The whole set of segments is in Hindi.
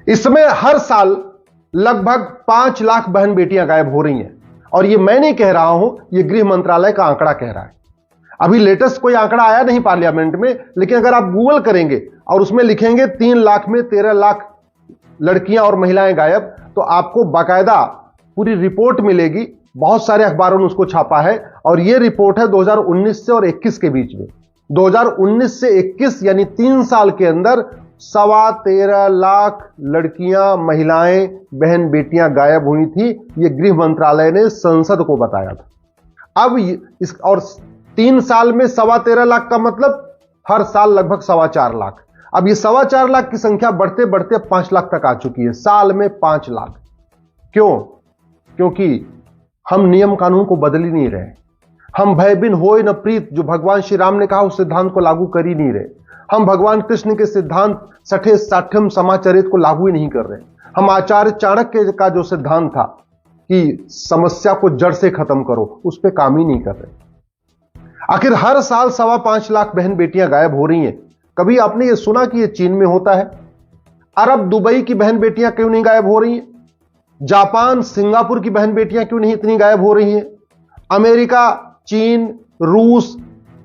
इस समय हर साल लगभग 5 लाख बहन बेटियां गायब हो रही हैं, और ये मैं नहीं कह रहा हूं, ये गृह मंत्रालय का आंकड़ा कह रहा है। अभी लेटेस्ट कोई आंकड़ा आया नहीं पार्लियामेंट में, लेकिन अगर आप गूगल करेंगे और उसमें लिखेंगे 3 लाख में 13 लाख लड़कियां और महिलाएं गायब, तो आपको बाकायदा पूरी रिपोर्ट मिलेगी। बहुत सारे अखबारों ने उसको छापा है, और यह रिपोर्ट है 2019 से और 21 के बीच में। 2019 से 21 यानी 3 साल के अंदर 13.25 लाख लड़कियां, महिलाएं, बहन बेटियां गायब हुई थी। यह गृह मंत्रालय ने संसद को बताया था। अब इस और 3 साल में 13.25 लाख का मतलब हर साल लगभग 4.25 लाख। अब ये 4.25 लाख की संख्या बढ़ते बढ़ते 5 लाख तक आ चुकी है, साल में 5 लाख। क्यों? क्योंकि हम नियम कानून को बदल ही नहीं रहे। हम भय बिन होय न प्रीत, जो भगवान श्री राम ने कहा, उस सिद्धांत को लागू कर ही नहीं रहे। हम भगवान कृष्ण के सिद्धांत सठे साठ्यम समाचरित को लागू ही नहीं कर रहे। हम आचार्य चाणक्य का जो सिद्धांत था कि समस्या को जड़ से खत्म करो, उस पर काम ही नहीं कर रहे। आखिर हर साल 5.25 लाख बहन बेटियां गायब हो रही हैं। कभी आपने ये सुना कि ये चीन में होता है? अरब, दुबई की बहन बेटियां क्यों नहीं गायब हो रही हैं? जापान, सिंगापुर की बहन बेटियां क्यों नहीं इतनी गायब हो रही हैं? अमेरिका, चीन, रूस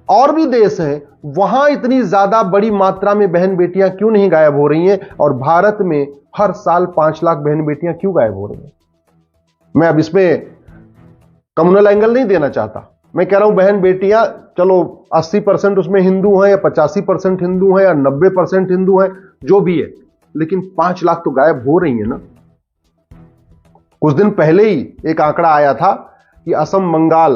और भी देश हैं, वहां इतनी ज्यादा बड़ी मात्रा में बहन बेटियां क्यों नहीं गायब हो रही हैं? और भारत में हर साल 5 लाख बहन बेटियां क्यों गायब हो रही हैं? मैं अब इसमें कम्युनल एंगल नहीं देना चाहता। मैं कह रहा हूं बहन बेटियां, चलो 80% उसमें हिंदू हैं, या 85% हिंदू हैं, या 90% हिंदू हैं, जो भी है, लेकिन 5 लाख तो गायब हो रही है ना। कुछ दिन पहले ही एक आंकड़ा आया था कि असम, बंगाल,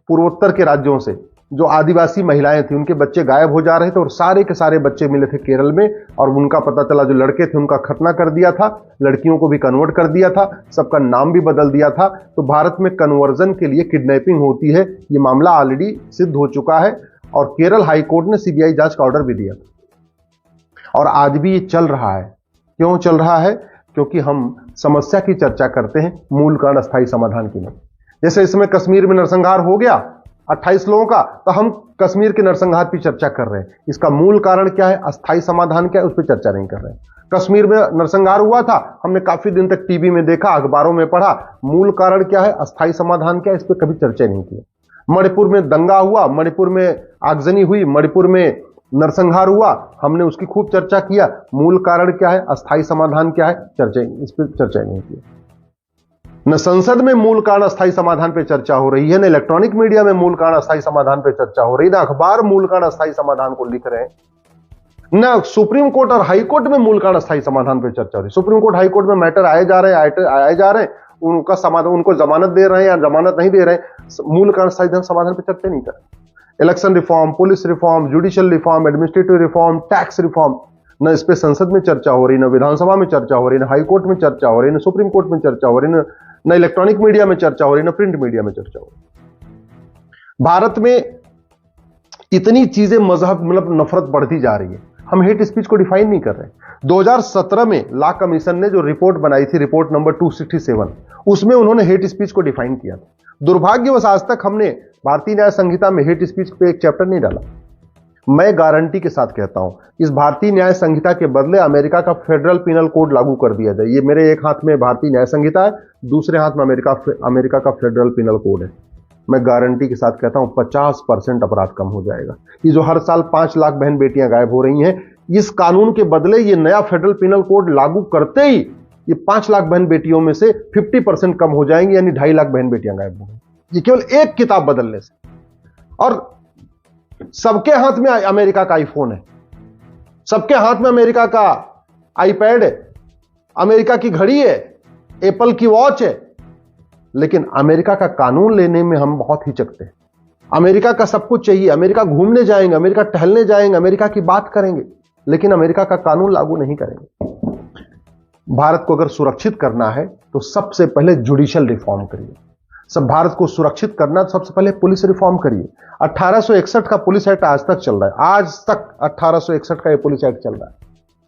पूर्वोत्तर के राज्यों से जो आदिवासी महिलाएं थी, उनके बच्चे गायब हो जा रहे थे, और सारे के सारे बच्चे मिले थे केरल में, और उनका पता चला जो लड़के थे उनका खतना कर दिया था, लड़कियों को भी कन्वर्ट कर दिया था, सबका नाम भी बदल दिया था। तो भारत में कन्वर्जन के लिए किडनैपिंग होती है, ये मामला ऑलरेडी सिद्ध हो चुका है, और केरल हाईकोर्ट ने सीबीआई जांच का ऑर्डर भी दिया था, और आज भी ये चल रहा है। क्यों चल रहा है? क्योंकि हम समस्या की चर्चा करते हैं, मूल कारण अस्थायी समाधान की नहीं। जैसे इस समय कश्मीर में नरसंहार हो गया 28 लोगों का, तो हम कश्मीर के नरसंहार की चर्चा कर रहे हैं। इसका मूल कारण क्या है, अस्थायी समाधान क्या है, उस पर चर्चा नहीं कर रहे हैं। कश्मीर में नरसंहार हुआ था, हमने काफी दिन तक टीवी में देखा, अखबारों में पढ़ा, मूल कारण क्या है, अस्थायी समाधान क्या है, इस पर कभी चर्चा नहीं की। मणिपुर में दंगा हुआ, मणिपुर में आगजनी हुई, मणिपुर में नरसंहार हुआ, हमने उसकी खूब चर्चा किया। मूल कारण क्या है, अस्थायी समाधान क्या है, इस पर चर्चा नहीं की। न संसद में मूल कारण अस्थायी समाधान पे चर्चा हो रही है, न इलेक्ट्रॉनिक मीडिया में मूल कारण अस्थायी समाधान पे चर्चा हो रही है, न अखबार मूल कारण अस्थायी समाधान को लिख रहे हैं, न सुप्रीम कोर्ट और हाई कोर्ट में मूल कारण अस्थायी समाधान पे चर्चा हो रही है। सुप्रीम कोर्ट, हाई कोर्ट में मैटर आए जा रहे हैं, उनका समाधान, उनको जमानत दे रहे हैं या जमानत नहीं दे रहे हैं, मूल कारण अस्थायी समाधान पे चर्चा नहीं कर रहे। Election reform, police reform, judicial reform, administrative reform, tax reform, न इस पे संसद में चर्चा हो रही, न विधानसभा में चर्चा हो रही, न हाई कोर्ट में चर्चा हो रही, न सुप्रीम कोर्ट में चर्चा हो रही, न इलेक्ट्रॉनिक मीडिया में चर्चा हो रही, न प्रिंट मीडिया में चर्चा हो रही। भारत में इतनी चीजें मजहब मतलब नफरत बढ़ती जा रही है, हम हेट स्पीच को डिफाइन नहीं कर रहे। 2017 में लॉ कमीशन ने जो रिपोर्ट बनाई थी, रिपोर्ट नंबर 267, उसमें उन्होंने हेट स्पीच को डिफाइन किया था। दुर्भाग्यवश आज तक हमने भारतीय न्याय संहिता में हेट स्पीच पे एक चैप्टर नहीं डाला। मैं गारंटी के साथ कहता हूं, इस भारतीय न्याय संहिता के बदले अमेरिका का फेडरल पिनल कोड लागू कर दिया जाए। ये मेरे एक हाथ में भारतीय न्याय संहिता है, दूसरे हाथ में अमेरिका का फेडरल पिनल कोड है। मैं गारंटी के साथ कहता हूं 50% अपराध कम हो जाएगा। ये जो हर साल 5 लाख बहन बेटियां गायब हो रही हैं, इस कानून के बदले ये नया फेडरल पिनल कोड लागू करते ही ये 5 लाख बहन बेटियों में से 50% कम हो जाएंगी, यानी 2.5 लाख बहन बेटियां गायब हो गई, ये केवल एक किताब बदलने से। और सबके हाथ में अमेरिका का आईफोन है, सबके हाथ में अमेरिका का आईपैड है, अमेरिका की घड़ी है, एप्पल की वॉच है, लेकिन अमेरिका का कानून लेने में हम बहुत हिचकते हैं। अमेरिका का सब कुछ चाहिए, अमेरिका घूमने जाएंगे, अमेरिका टहलने जाएंगे, अमेरिका की बात करेंगे, लेकिन अमेरिका का कानून लागू नहीं करेंगे। भारत को अगर सुरक्षित करना है तो सबसे पहले जुडिशियल रिफॉर्म करिए। सब भारत को सुरक्षित करना तो सबसे पहले पुलिस रिफॉर्म करिए। 1861 का पुलिस एक्ट आज तक चल रहा है, आज तक 1861 का ये पुलिस एक्ट चल रहा है।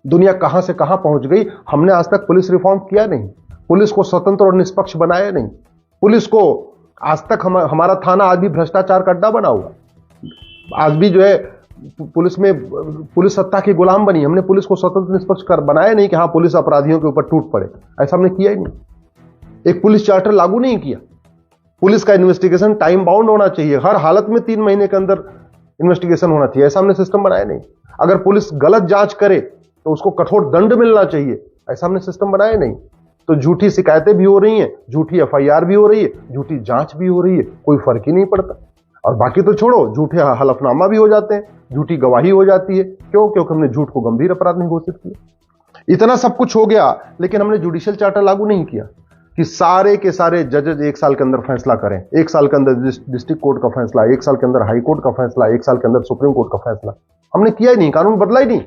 दुनिया कहां से कहां पहुंच गई, हमने आज तक पुलिस रिफॉर्म किया नहीं, पुलिस को स्वतंत्र और निष्पक्ष बनाया नहीं, पुलिस को आज तक हमारा थाना आज भी भ्रष्टाचार का अड्डा बना हुआ, आज भी जो है पुलिस सत्ता की गुलाम बनी। हमने पुलिस को स्वतंत्र निष्पक्ष कर बनाया नहीं कि हाँ पुलिस अपराधियों के ऊपर टूट पड़े, ऐसा हमने किया ही नहीं। एक पुलिस चार्टर लागू नहीं किया। पुलिस का इन्वेस्टिगेशन टाइम बाउंड होना चाहिए, हर हालत में 3 महीने के अंदर इन्वेस्टिगेशन होना चाहिए, ऐसा हमने सिस्टम बनाया नहीं। अगर पुलिस गलत जांच करे तो उसको कठोर दंड मिलना चाहिए, ऐसा हमने सिस्टम बनाया नहीं। तो झूठी शिकायतें भी हो रही हैं, झूठी एफआईआर भी हो रही है, झूठी जांच भी हो रही है, कोई फर्क ही नहीं पड़ता। और बाकी तो छोड़ो, झूठे हलफनामा भी हो जाते हैं, झूठी गवाही हो जाती है। क्यों? क्योंकि हमने झूठ को गंभीर अपराध नहीं घोषित किया। इतना सब कुछ हो गया, लेकिन हमने जुडिशियल चार्टर लागू नहीं किया कि सारे के सारे जजेज 1 साल के अंदर फैसला करें। 1 साल के अंदर डिस्ट्रिक्ट कोर्ट का फैसला, 1 साल के अंदर हाई कोर्ट का फैसला, 1 साल के अंदर सुप्रीम कोर्ट का फैसला। हमने किया ही नहीं, कानून बदला ही नहीं।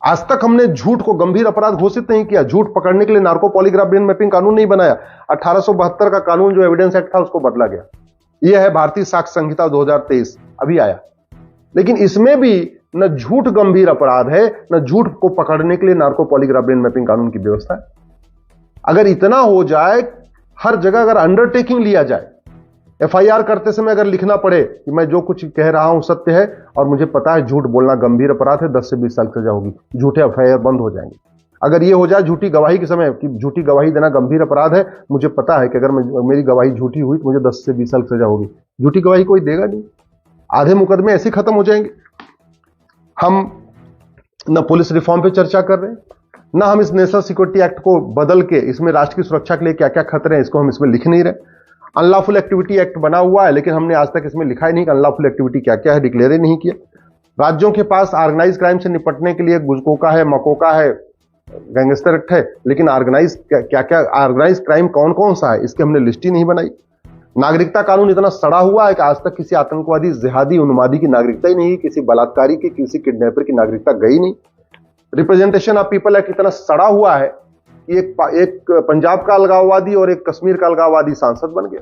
आज तक हमने झूठ को गंभीर अपराध घोषित नहीं किया। झूठ पकड़ने के लिए नार्को पॉलीग्राफ ब्रेन मैपिंग कानून नहीं बनाया। 1872 का कानून जो एविडेंस एक्ट था उसको बदला गया। यह है भारतीय साक्ष्य संहिता 2023 अभी आया, लेकिन इसमें भी न झूठ गंभीर अपराध है, न झूठ को पकड़ने के लिए नार्को पॉलीग्राफ ब्रेन मैपिंग कानून की व्यवस्था है। अगर इतना हो जाए, हर जगह अगर अंडरटेकिंग लिया जाए, एफआईआर करते समय अगर लिखना पड़े कि मैं जो कुछ कह रहा हूं सत्य है और मुझे पता है झूठ बोलना गंभीर अपराध है, 10 से 20 साल की सजा होगी, झूठे एफआईआर बंद हो जाएंगे। अगर ये हो जाए झूठी गवाही के समय कि झूठी गवाही देना गंभीर अपराध है, मुझे पता है कि अगर मेरी गवाही झूठी हुई तो मुझे 10 से 20 साल की सजा होगी, झूठी गवाही कोई देगा नहीं। आधे मुकदमे ऐसे खत्म हो जाएंगे। हम न पुलिस रिफॉर्म पे चर्चा कर रहे हैं, ना हम इस नेशनल सिक्योरिटी एक्ट को बदल के इसमें राष्ट्र की सुरक्षा के लिए क्या क्या खतरे हैं इसको हम इसमें लिख नहीं रहे। अनलॉफुल एक्टिविटी एक्ट बना हुआ है, लेकिन हमने आज तक इसमें लिखा ही नहीं कि अनलॉफुल एक्टिविटी क्या क्या है, डिक्लेयर ही नहीं किया। राज्यों के पास ऑर्गेनाइज क्राइम से निपटने के लिए गुजकोका है, मकोका है, गैंगस्टर एक्ट है, लेकिन ऑर्गेनाइज क्या क्या ऑर्गेनाइज क्राइम कौन कौन सा है इसकी हमने लिस्ट ही नहीं बनाई। नागरिकता कानून इतना सड़ा हुआ है कि आज तक किसी आतंकवादी, जिहादी, उन्मादी की नागरिकता ही नहीं, किसी बलात्कारी की, किसी किडनैपर की नागरिकता गई नहीं। रिप्रेजेंटेशन ऑफ पीपल एक्ट इतना सड़ा हुआ है कि एक पंजाब का अलगाववादी और एक कश्मीर का अलगाववादी सांसद बन गया।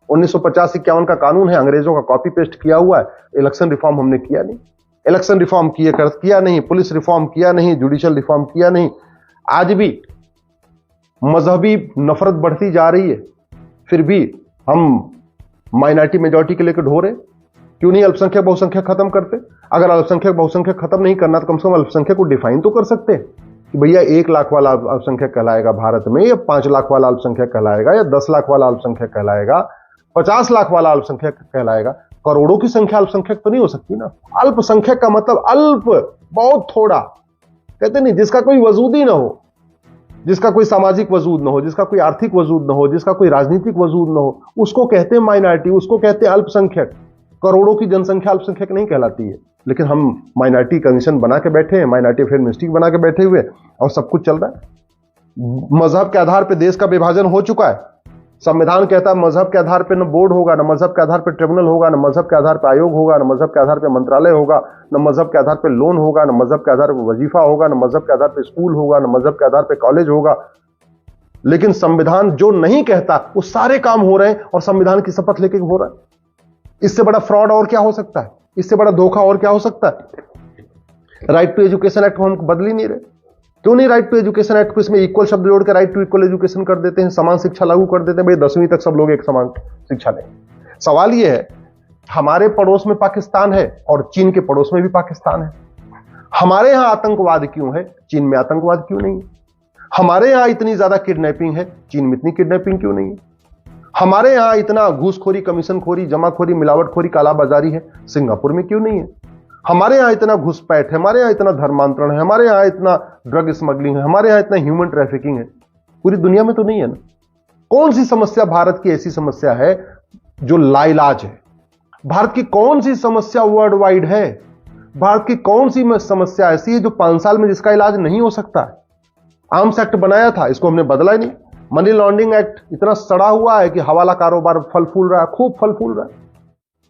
1950-51 का कानून है, अंग्रेजों का कॉपी पेस्ट किया हुआ है। इलेक्शन रिफॉर्म हमने किया नहीं, इलेक्शन रिफॉर्म किया नहीं, पुलिस रिफॉर्म किया नहीं, जुडिशियल रिफॉर्म किया नहीं। आज भी मजहबी नफरत बढ़ती जा रही है, फिर भी हम माइनॉरिटी मेजॉरिटी के लेकर ढो रहे। क्यों नहीं अल्पसंख्यक बहुसंख्यक खत्म करते? अगर अल्पसंख्यक बहुसंख्यक खत्म नहीं करना तो कम से कम अल्पसंख्यक को डिफाइन तो कर सकते हैं कि भैया 1 लाख वाला अल्पसंख्यक कहलाएगा भारत में, या 5 लाख वाला अल्पसंख्यक कहलाएगा, या 10 लाख वाला अल्पसंख्यक कहलाएगा, 50 लाख वाला अल्पसंख्यक कहलाएगा। करोड़ों की संख्या अल्पसंख्यक तो नहीं हो सकती ना। अल्पसंख्यक का मतलब अल्प, बहुत थोड़ा, कहते नहीं, जिसका कोई वजूद ही ना हो, जिसका कोई सामाजिक वजूद ना हो, जिसका कोई आर्थिक वजूद ना हो, जिसका कोई राजनीतिक वजूद ना हो, उसको कहते हैं माइनॉरिटी, उसको कहते हैं अल्पसंख्यक। करोड़ों की जनसंख्या अल्पसंख्यक नहीं कहलाती है, लेकिन हम माइनॉरिटी कमीशन बना के बैठे हैं, माइनॉरिटी अफेयर मिनिस्ट्री बना के बैठे हुए और सब कुछ चल रहा है। मजहब के आधार पर देश का विभाजन हो चुका है। संविधान कहता है मजहब के आधार पर न बोर्ड होगा, न मजहब के आधार पर ट्रिब्यूनल होगा, न मजहब के आधार पर आयोग होगा, न मजहब के आधार पर मंत्रालय होगा, न मजहब के आधार पर लोन होगा, न मजहब के आधार पर वजीफा होगा, न मजहब के आधार पर स्कूल होगा, न मजहब के आधार पर कॉलेज होगा। लेकिन संविधान जो नहीं कहता वो सारे काम हो रहे हैं और संविधान की शपथ लेके हो रहा है। इससे बड़ा फ्रॉड और क्या हो सकता है? इससे बड़ा धोखा और क्या हो सकता है? राइट टू एजुकेशन एक्ट को हम बदल ही नहीं रहे। क्यों नहीं राइट टू एजुकेशन एक्ट को इसमें इक्वल शब्द जोड़ के राइट टू इक्वल एजुकेशन कर देते हैं, समान शिक्षा लागू कर देते हैं, भाई 10वीं तक सब लोग एक समान शिक्षा लें। सवाल यह है, हमारे पड़ोस में पाकिस्तान है और चीन के पड़ोस में भी पाकिस्तान है। हमारे यहां आतंकवाद क्यों है, चीन में आतंकवाद क्यों नहीं है? हमारे यहां इतनी ज्यादा किडनैपिंग है, चीन में इतनी किडनैपिंग क्यों नहीं है? हमारे यहां इतना घूसखोरी, कमीशनखोरी, जमाखोरी, मिलावटखोरी, कालाबाजारी है, सिंगापुर में क्यों नहीं है? हमारे यहां इतना घुसपैठ है, हमारे यहां इतना धर्मांतरण है, हमारे यहां इतना ड्रग स्मगलिंग है, हमारे यहां इतना ह्यूमन ट्रैफिकिंग है, पूरी दुनिया में तो नहीं है ना। कौन सी समस्या भारत की ऐसी समस्या है जो लाइलाज है? भारत की कौन सी समस्या वर्ल्ड वाइड है? भारत की कौन सी समस्या ऐसी है जो 5 साल में जिसका इलाज नहीं हो सकता है? आर्म्स एक्ट बनाया था, इसको हमने बदला ही नहीं। मनी लॉन्ड्रिंग एक्ट इतना सड़ा हुआ है कि हवाला कारोबार फल फूल रहा है, खूब फल फूल रहा है।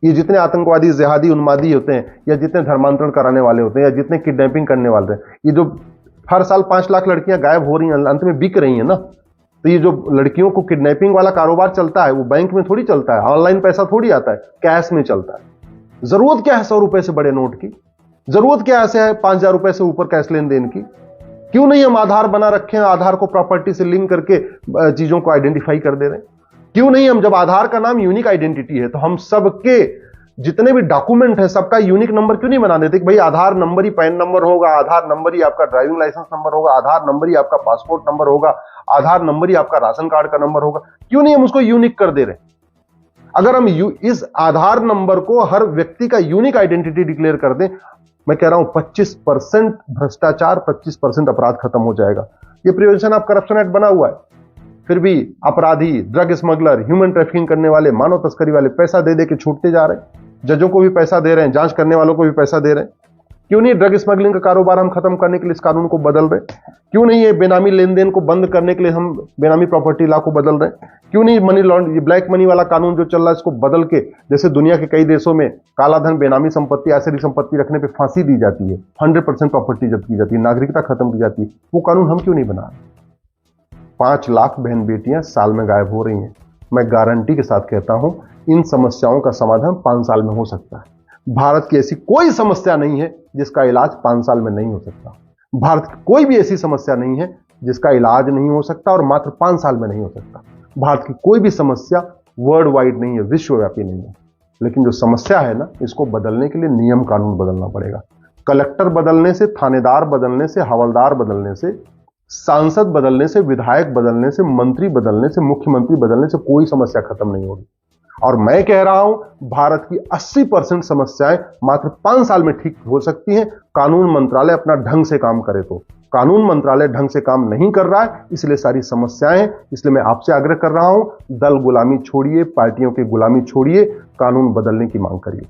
ये जितने आतंकवादी, जिहादी, उन्मादी होते हैं, या जितने धर्मांतरण कराने वाले होते हैं, या जितने किडनैपिंग करने वाले हैं, ये जो हर साल 5 लाख लड़कियां गायब हो रही हैं, अंत में बिक रही हैं ना, तो ये जो लड़कियों को किडनैपिंग वाला कारोबार चलता है वो बैंक में थोड़ी चलता है, ऑनलाइन पैसा थोड़ी आता है, कैश में चलता है। जरूरत क्या है 100 रुपए से बड़े नोट की? जरूरत क्या है 5,000 रुपए से ऊपर कैश लेन देन की? क्यों नहीं हम आधार बना रखे हैं, आधार को प्रॉपर्टी से लिंक करके चीजों को आइडेंटिफाई कर दे रहे हैं? क्यों नहीं हम, जब आधार का नाम यूनिक आइडेंटिटी है, तो हम सबके जितने भी डॉक्यूमेंट है सबका यूनिक नंबर क्यों नहीं बना देते कि भाई आधार नंबर ही पैन नंबर होगा, आधार नंबर ही आपका ड्राइविंग लाइसेंस नंबर होगा, आधार नंबर ही आपका पासपोर्ट नंबर होगा, आधार नंबर ही आपका राशन कार्ड का नंबर होगा। क्यों नहीं हम उसको यूनिक कर दे रहे? अगर हम इस आधार नंबर को हर व्यक्ति का यूनिक आइडेंटिटी डिक्लेयर कर दें, मैं कह रहा हूं 25% भ्रष्टाचार, 25% अपराध खत्म हो जाएगा। ये प्रिवेंशन ऑफ करप्शन एक्ट बना हुआ है, फिर भी अपराधी, ड्रग स्मगलर, ह्यूमन ट्रैफिकिंग करने वाले, मानव तस्करी वाले पैसा दे दे के छूटते जा रहे हैं। जजों को भी पैसा दे रहे हैं, जांच करने वालों को भी पैसा दे रहे हैं। क्यों नहीं ड्रग स्मगलिंग का कारोबार हम खत्म करने के लिए इस कानून को बदल रहे? क्यों नहीं ये बेनामी लेन देन को बंद करने के लिए हम बेनामी प्रॉपर्टी लॉ को बदल रहे? क्यों नहीं मनी लॉन्ड्रिंग, ब्लैक मनी वाला कानून जो चल रहा है इसको बदल के, जैसे दुनिया के कई देशों में काला धन, बेनामी संपत्ति, आसरी संपत्ति रखने पर फांसी दी जाती है, 100% प्रॉपर्टी जब्त की जाती है, नागरिकता खत्म की जाती है, वो कानून हम क्यों नहीं बना रहे? 5 लाख बहन बेटियां साल में गायब हो रही हैं। मैं गारंटी के साथ कहता हूं इन समस्याओं का समाधान 5 साल में हो सकता है। भारत की ऐसी कोई समस्या नहीं है जिसका इलाज 5 साल में नहीं हो सकता। भारत की कोई भी ऐसी समस्या नहीं है जिसका इलाज नहीं हो सकता और मात्र 5 साल में नहीं हो सकता। भारत की कोई भी समस्या वर्ल्ड वाइड नहीं है, विश्वव्यापी नहीं है। लेकिन जो समस्या है ना, इसको बदलने के लिए नियम कानून बदलना पड़ेगा। कलेक्टर बदलने से, थानेदार बदलने से, हवलदार बदलने से, सांसद बदलने से, विधायक बदलने से, मंत्री बदलने से, मुख्यमंत्री बदलने से कोई समस्या खत्म नहीं होगी। और मैं कह रहा हूं भारत की 80% समस्याएं मात्र 5 साल में ठीक हो सकती हैं, कानून मंत्रालय अपना ढंग से काम करे तो। कानून मंत्रालय ढंग से काम नहीं कर रहा है, इसलिए सारी समस्याएं हैं। इसलिए मैं आपसे आग्रह कर रहा हूं, दल गुलामी छोड़िए, पार्टियों की गुलामी छोड़िए, कानून बदलने की मांग करिए।